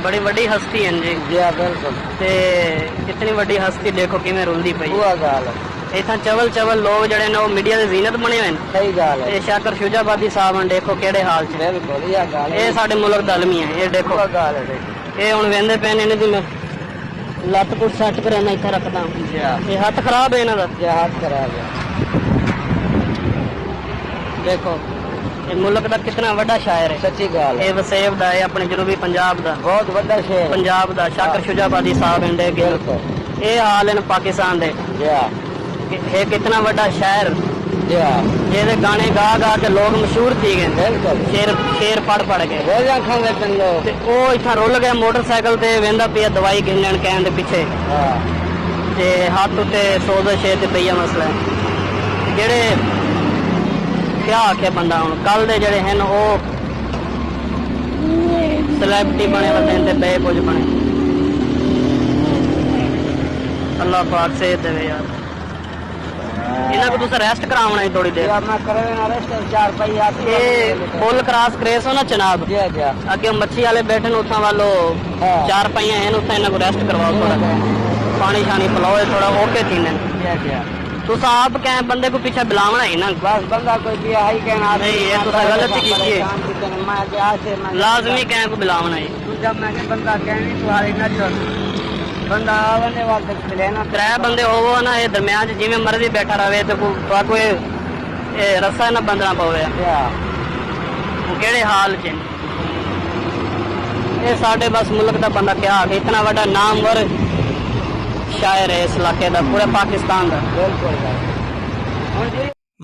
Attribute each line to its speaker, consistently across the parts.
Speaker 1: बड़ी वड्डी हस्ती है जी।
Speaker 2: जी हाँ बिल्कुल।
Speaker 1: ते इतनी वड्डी हस्ती देखो किवें रुलदी पई।
Speaker 2: वो गल है।
Speaker 1: इत्थां चवल चवल लोग जड़े ने मीडिया की जीनत बने हुए हैं।
Speaker 2: सही गल है।
Speaker 1: शाकर शुजाबादी साहब हैं देखो केड़े हाल च।
Speaker 2: बिल्कुल ये गल है।
Speaker 1: ये साडे मुल्क दा अलमी है। ये देखो
Speaker 2: वो गल है।
Speaker 1: ये हुण वेंदे पे ने दी मैं लत पुट सट कर मैं इत्थे रखदा।
Speaker 2: जी हाँ।
Speaker 1: ये हाथ खराब है इन्हां दा।
Speaker 2: ये हाथ खराब है।
Speaker 1: देखो ये मुल्क दा कितना वड्डा शायर है।
Speaker 2: सच्ची गल है।
Speaker 1: ये वसेब दा है अपने जनूबी पंजाब दा।
Speaker 2: बहुत बड़ा शेर
Speaker 1: पंजाब दा शाकर शुजाबादी साहब हैं देख।
Speaker 2: बिल्कुल।
Speaker 1: ये हाल है पाकिस्तान दे।
Speaker 2: जी हाँ।
Speaker 1: ये कितना बड़ा शायर
Speaker 2: जी हाँ।
Speaker 1: ये गाने गा गा के लोग मशहूर थी गए।
Speaker 2: बिल्कुल।
Speaker 1: शेर शेर पढ़ पढ़ के
Speaker 2: रोजा खांदे पिन लोग।
Speaker 1: ते ओ इत्थां रुल गया मोटरसाइकिल ते वेंदा पिया दवाई गिनण कहण दे पिछे।
Speaker 2: हाँ।
Speaker 1: ते हाथ उत्ते सोजिश है ते पईया मसला है। जेड़े क्या आखे बंदा हुण कल दे जेड़े हैं ओ सेलेब्रिटी बने वदे ते बे कुछ बने। अल्लाह पाक सेहत देवे यार। इन्हां को तुस अरेस्ट करावना है थोड़ी देर।
Speaker 2: मैं करे ना अरेस्ट 4 पई आती
Speaker 1: ये पुल क्रॉस करेसो ना जनाब।
Speaker 2: जी जी।
Speaker 1: अगे मच्छी वाले बैठे ने उथा वालो 4 पहिया हैं उथा इन्हां को अरेस्ट करवाओ थोड़ा। पानी शानी पिलाओ थोड़ा ओके थी ने।
Speaker 2: जी जी।
Speaker 1: तुस आप क्या बंदे को पीछे बुलावना है ना।
Speaker 2: बस बंदा कोई भी आई कहना
Speaker 1: नहीं ये तो गलत ही की है। लाजमी क्या को बुलावना है।
Speaker 2: जब मैंने बंदा कहनी तुम्हारी नजर बंदा आने वाले मिले ना
Speaker 1: 3 बंदे होवो ना ये दरमियान जिवें मर्जी बैठा रहे तो कोई रस्सा ना बंदना पवे। केड़े हाल च ये साडे बस मुल्क दा बंदा क्या आखे इतना बड़ा नामवर शायर है इस इलाके दा पूरे पाकिस्तान दा।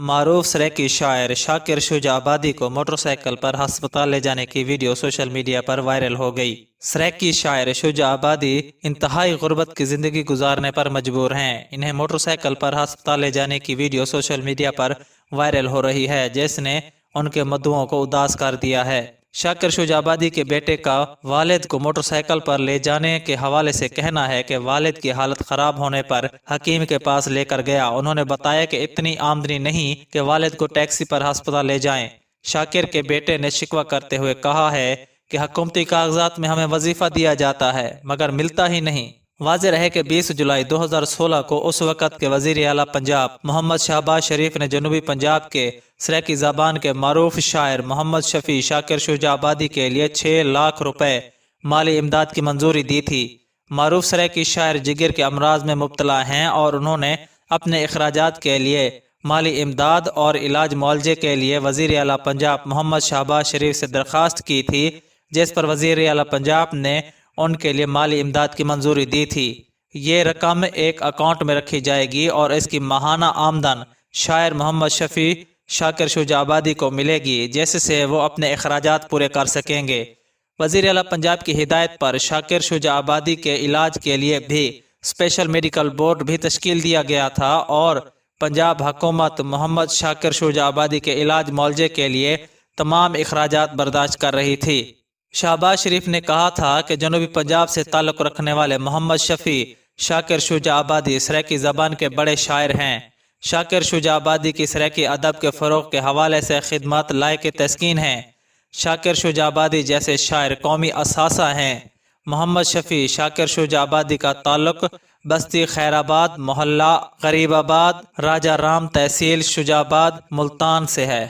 Speaker 3: मारूफ सराइकी शायर शाकिर शुजाबादी को मोटरसाइकिल पर हस्पताल ले जाने की वीडियो सोशल मीडिया पर वायरल हो गई। सराइकी शायर शुजाबादी इंतहाई गुर्बत की जिंदगी गुजारने पर मजबूर हैं। इन्हें मोटरसाइकिल पर हस्पताल ले जाने की वीडियो सोशल मीडिया पर वायरल हो रही है जिसने उनके मद्दुओं को उदास कर दिया है। शाकिर शुजाबादी के बेटे का वालिद को मोटरसाइकिल पर ले जाने के हवाले से कहना है कि वालिद की हालत खराब होने पर हकीम के पास लेकर गया। उन्होंने बताया कि इतनी आमदनी नहीं कि वालिद को टैक्सी पर अस्पताल ले जाएं। शाकिर के बेटे ने शिकवा करते हुए कहा है कि हुकूमती कागजात में हमें वजीफा दिया जाता है मगर मिलता ही नहीं। वाज़ेह है कि 20 जुलाई 2016 को उस वक़्त के वज़ीर आला पंजाब मोहम्मद शहबाज शरीफ ने जनूबी पंजाब के सराइकी ज़बान के मारूफ शायर मोहम्मद शफी शाकिर शुजाबादी के लिए 6 लाख रुपए माली इमदाद की मंजूरी दी थी। मारूफ सराइकी शायर जिगर के अमराज में मुब्तला हैं और उन्होंने अपने अखराजात के लिए माली इमदाद और इलाज मुआलजे के लिए वज़ीर आला पंजाब मोहम्मद शहबाज शरीफ से दरख्वास्त की थी जिस पर वज़ीर आला पंजाब ने उनके लिए माली इमदाद की मंजूरी दी थी। ये रकम एक अकाउंट में रखी जाएगी और इसकी माहाना आमदन शायर मोहम्मद शफी शाकिर शुजाबादी को मिलेगी जिससे वो अपने अखराजात पूरे कर सकेंगे। वज़ीर आला पंजाब की हिदायत पर शाकिर शुजाबादी के इलाज के लिए भी स्पेशल मेडिकल बोर्ड भी तश्कील दिया गया था और पंजाब हुकूमत मोहम्मद शाकिर शुजाबादी के इलाज मुआलजे के लिए तमाम अखराजात बर्दाश्त कर रही थी। शहबाज शरीफ ने कहा था कि जनूबी पंजाब से ताल्लुक़ रखने वाले मोहम्मद शफी शाकिर शुजाबादी सराइकी ज़बान के बड़े शायर हैं। शाकिर शुजाबादी की सराइकी अदब के फ़रोग़ के हवाले से खिदमत लायक तस्कीन हैं। शाकिर शुजाबादी जैसे शायर कौमी असासा हैं। मोहम्मद शफी शाकिर शुजाबादी का ताल्लुक़ बस्ती खैराबाद मोहल्ला गरीबाबाद राजा राम तहसील शुजाबाद मुल्तान से है।